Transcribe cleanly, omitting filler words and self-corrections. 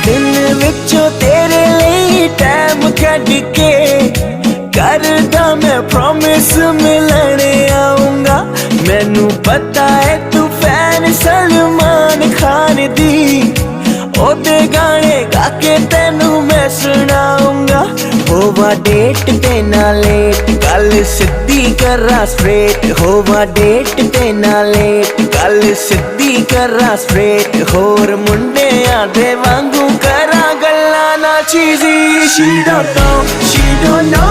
दिन विचों तेरे लिए टाइम कढ के करदा मैं प्रॉमिस मिलने आऊंगा। मैनू पता है तू फैन सलमान खान दी, ओदे गाने गा के तेनू मैं सुनाऊंगा। होवा डेट ते ना लेट, गल सिद्धी करा स्ट्रेट। होवा डेट ते ना लेट, गल सिद्धी करा स्ट्रेट। होर मुंडियां दे वांगू करा गल्लां ना चीज़ी। She don't know